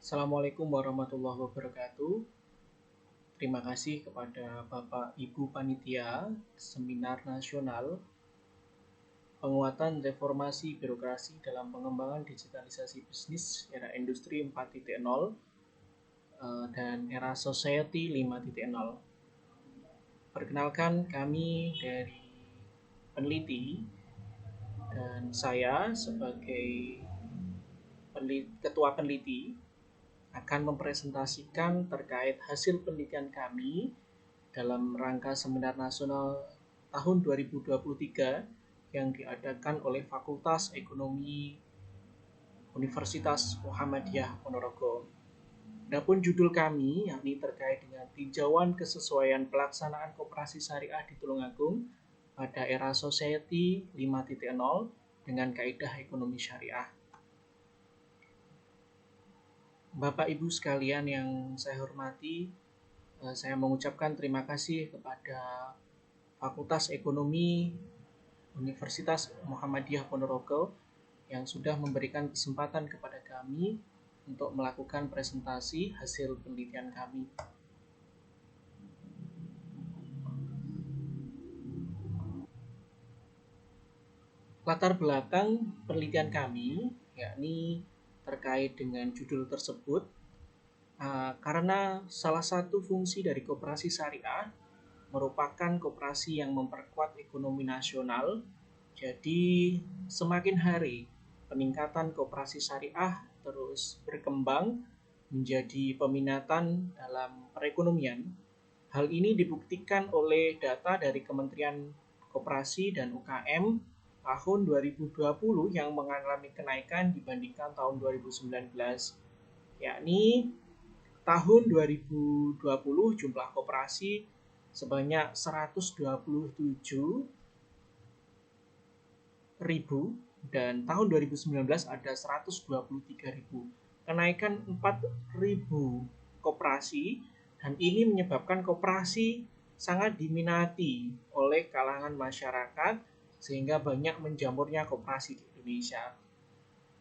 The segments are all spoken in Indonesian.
Assalamualaikum warahmatullahi wabarakatuh. Terima kasih kepada Bapak Ibu Panitia Seminar Nasional Penguatan Reformasi Birokrasi dalam Pengembangan Digitalisasi Bisnis Era Industri 4.0 dan Era Society 5.0. Perkenalkan, kami dari peneliti dan saya sebagai ketua peneliti akan mempresentasikan terkait hasil penelitian kami dalam rangka Seminar Nasional tahun 2023 yang diadakan oleh Fakultas Ekonomi Universitas Muhammadiyah Ponorogo. Adapun judul kami yakni terkait dengan tinjauan kesesuaian pelaksanaan koperasi syariah di Tulungagung pada era Society 5.0 dengan kaidah ekonomi syariah. Bapak Ibu sekalian yang saya hormati, saya mengucapkan terima kasih kepada Fakultas Ekonomi Universitas Muhammadiyah Ponorogo yang sudah memberikan kesempatan kepada kami untuk melakukan presentasi hasil penelitian kami. Latar belakang penelitian kami yakni terkait dengan judul tersebut, karena salah satu fungsi dari koperasi syariah merupakan koperasi yang memperkuat ekonomi nasional. Jadi semakin hari peningkatan koperasi syariah terus berkembang menjadi peminatan dalam perekonomian. Hal ini dibuktikan oleh data dari Kementerian Koperasi dan UKM tahun 2020 yang mengalami kenaikan dibandingkan tahun 2019, yakni tahun 2020 jumlah koperasi sebanyak 127.000 dan tahun 2019 ada 123.000. Kenaikan 4.000 koperasi, dan ini menyebabkan koperasi sangat diminati oleh kalangan masyarakat sehingga banyak menjamurnya koperasi di Indonesia.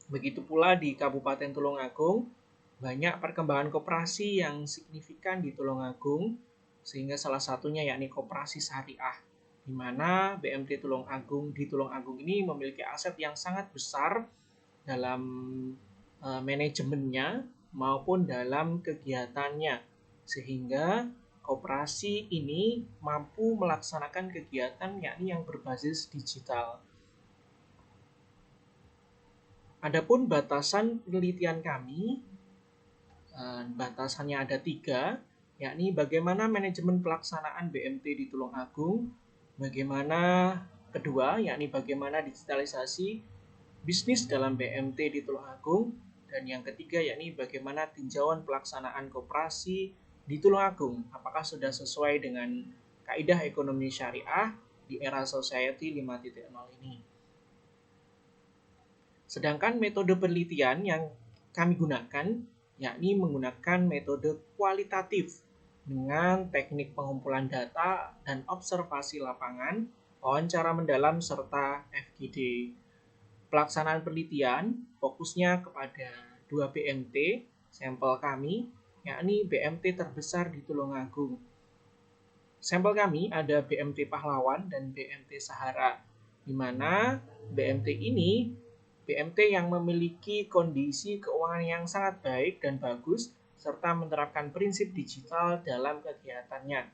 Begitu pula di Kabupaten Tulungagung, banyak perkembangan koperasi yang signifikan di Tulungagung, sehingga salah satunya yakni koperasi syariah, di mana BMT di Tulungagung ini memiliki aset yang sangat besar dalam manajemennya maupun dalam kegiatannya, sehingga koperasi ini mampu melaksanakan kegiatan yakni yang berbasis digital. Adapun batasan penelitian kami, batasannya ada 3, yakni bagaimana manajemen pelaksanaan BMT di Tulungagung, yakni bagaimana digitalisasi bisnis dalam BMT di Tulungagung, dan yang ketiga yakni bagaimana tinjauan pelaksanaan koperasi di Tulungagung, apakah sudah sesuai dengan kaidah ekonomi syariah di era Society 5.0 ini. Sedangkan metode penelitian yang kami gunakan yakni menggunakan metode kualitatif dengan teknik pengumpulan data dan observasi lapangan, wawancara mendalam, serta FGD. Pelaksanaan penelitian fokusnya kepada 2 BMT sampel kami, yakni BMT terbesar di Tulungagung. Sampel kami ada BMT Pahlawan dan BMT Sahara, di mana BMT ini BMT yang memiliki kondisi keuangan yang sangat baik dan bagus, serta menerapkan prinsip digital dalam kegiatannya.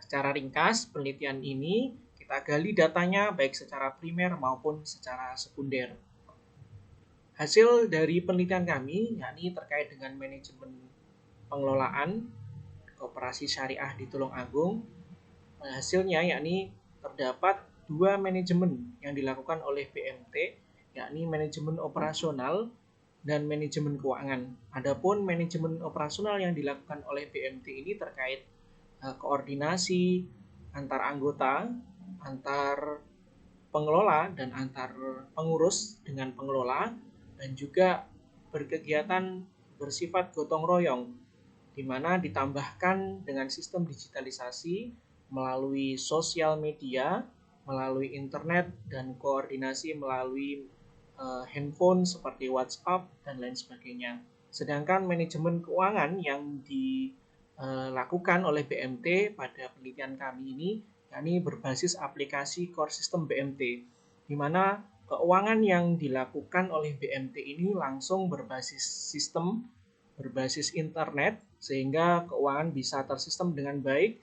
Secara ringkas, penelitian ini kita gali datanya baik secara primer maupun secara sekunder. Hasil dari penelitian kami yakni terkait dengan manajemen pengelolaan koperasi syariah di Tulungagung. Hasilnya yakni terdapat 2 manajemen yang dilakukan oleh BMT, yakni manajemen operasional dan manajemen keuangan. Adapun manajemen operasional yang dilakukan oleh BMT ini terkait koordinasi antar anggota, antar pengelola dan antar pengurus dengan pengelola, dan juga berkegiatan bersifat gotong royong, di mana ditambahkan dengan sistem digitalisasi melalui sosial media, melalui internet, dan koordinasi melalui handphone seperti WhatsApp dan lain sebagainya. Sedangkan manajemen keuangan yang dilakukan oleh BMT pada penelitian kami ini, yakni berbasis aplikasi core system BMT, di mana keuangan yang dilakukan oleh BMT ini langsung berbasis sistem, berbasis internet, sehingga keuangan bisa tersistem dengan baik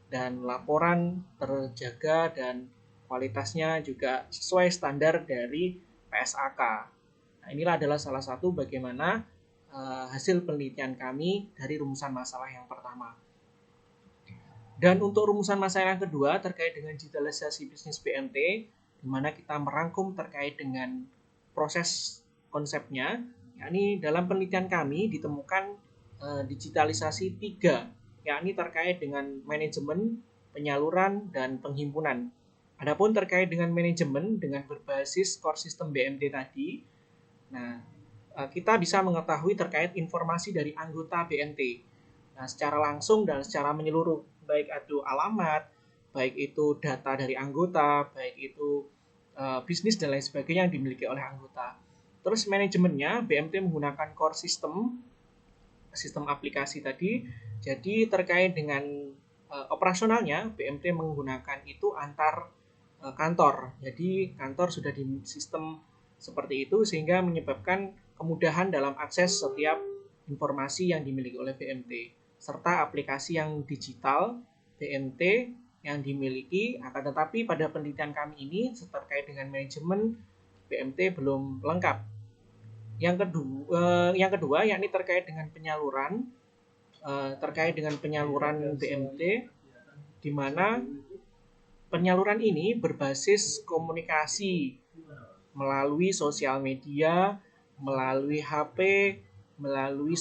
dan laporan terjaga dan kualitasnya juga sesuai standar dari PSAK. Nah, inilah adalah salah satu bagaimana hasil penelitian kami dari rumusan masalah yang pertama. Dan untuk rumusan masalah yang kedua terkait dengan digitalisasi bisnis BMT, di mana kita merangkum terkait dengan proses konsepnya, yakni dalam penelitian kami ditemukan digitalisasi 3, yakni terkait dengan manajemen, penyaluran, dan penghimpunan. Adapun terkait dengan manajemen dengan berbasis core system BMT tadi, nah kita bisa mengetahui terkait informasi dari anggota BMT. Nah, secara langsung dan secara menyeluruh, baik itu alamat, baik itu data dari anggota, baik itu bisnis dan lain sebagainya yang dimiliki oleh anggota. Terus manajemennya, BMT menggunakan core system, sistem aplikasi tadi. Jadi terkait dengan operasionalnya, BMT menggunakan itu antar kantor. Jadi kantor sudah di sistem seperti itu sehingga menyebabkan kemudahan dalam akses setiap informasi yang dimiliki oleh BMT serta aplikasi yang digital BMT yang dimiliki. Akan tetapi pada penelitian kami ini terkait dengan manajemen BMT belum lengkap. Yang kedua yakni terkait dengan penyaluran BMT, di mana penyaluran ini berbasis komunikasi melalui sosial media, melalui HP, melalui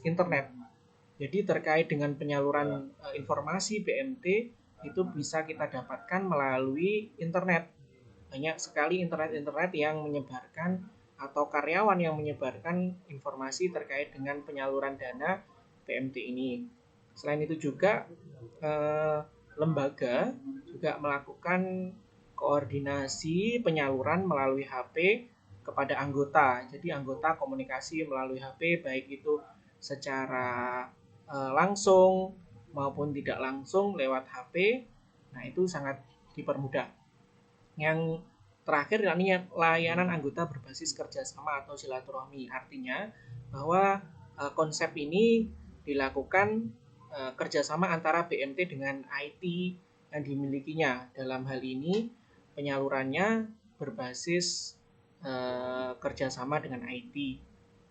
internet. Jadi terkait dengan penyaluran informasi BMT itu bisa kita dapatkan melalui internet. Banyak sekali internet yang menyebarkan atau karyawan yang menyebarkan informasi terkait dengan penyaluran dana BMT ini. Selain itu juga lembaga juga melakukan koordinasi penyaluran melalui HP kepada anggota. Jadi anggota komunikasi melalui HP baik itu secara langsung maupun tidak langsung lewat HP. Nah, itu sangat dipermudah. Yang terakhir yakni layanan anggota berbasis kerjasama atau silaturahmi. Artinya bahwa konsep ini dilakukan kerjasama antara BMT dengan IT yang dimilikinya. Dalam hal ini penyalurannya berbasis kerjasama dengan IT.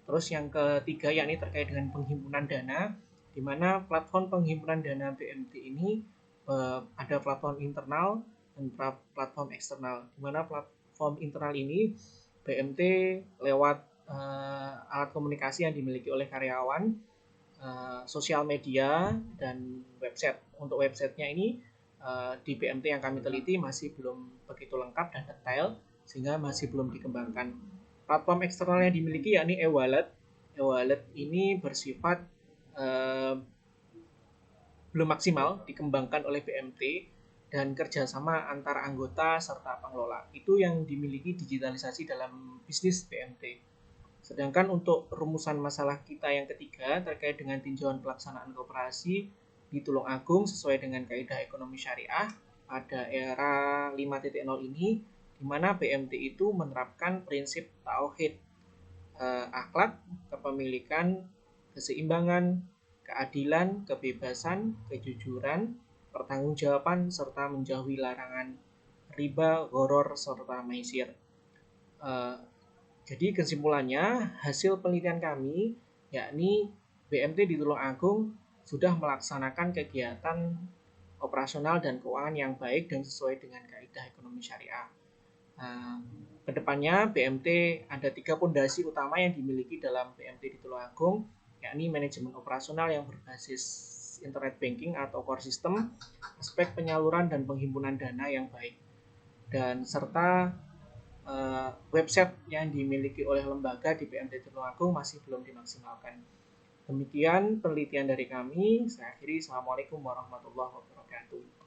Terus yang ketiga yakni terkait dengan penghimpunan dana, di mana platform penghimpunan dana BMT ini ada platform internal dan platform eksternal. Di mana platform internal ini BMT lewat alat komunikasi yang dimiliki oleh karyawan, sosial media, dan website. Untuk websitenya ini di BMT yang kami teliti masih belum begitu lengkap dan detail sehingga masih belum dikembangkan. Platform eksternal yang dimiliki yakni e-wallet. E-wallet ini bersifat belum maksimal dikembangkan oleh BMT dan kerjasama antara anggota serta pengelola. Itu yang dimiliki digitalisasi dalam bisnis BMT. Sedangkan untuk rumusan masalah kita yang ketiga terkait dengan tinjauan pelaksanaan koperasi di Tulungagung sesuai dengan kaidah ekonomi syariah pada era 5.0 ini, di mana BMT itu menerapkan prinsip tauhid, akhlak, kepemilikan, keseimbangan, keadilan, kebebasan, kejujuran, pertanggungjawaban, serta menjauhi larangan riba, gharar, serta maisir. Jadi kesimpulannya, hasil penelitian kami, yakni BMT di Tulungagung sudah melaksanakan kegiatan operasional dan keuangan yang baik dan sesuai dengan kaidah ekonomi syariah. Kedepannya BMT ada 3 fondasi utama yang dimiliki dalam BMT di Tulungagung, yakni manajemen operasional yang berbasis internet banking atau core system, aspek penyaluran dan penghimpunan dana yang baik, dan serta website yang dimiliki oleh lembaga di BMT Tulungagung masih belum dimaksimalkan. Demikian penelitian dari kami. Saya akhiri. Assalamualaikum warahmatullahi wabarakatuh.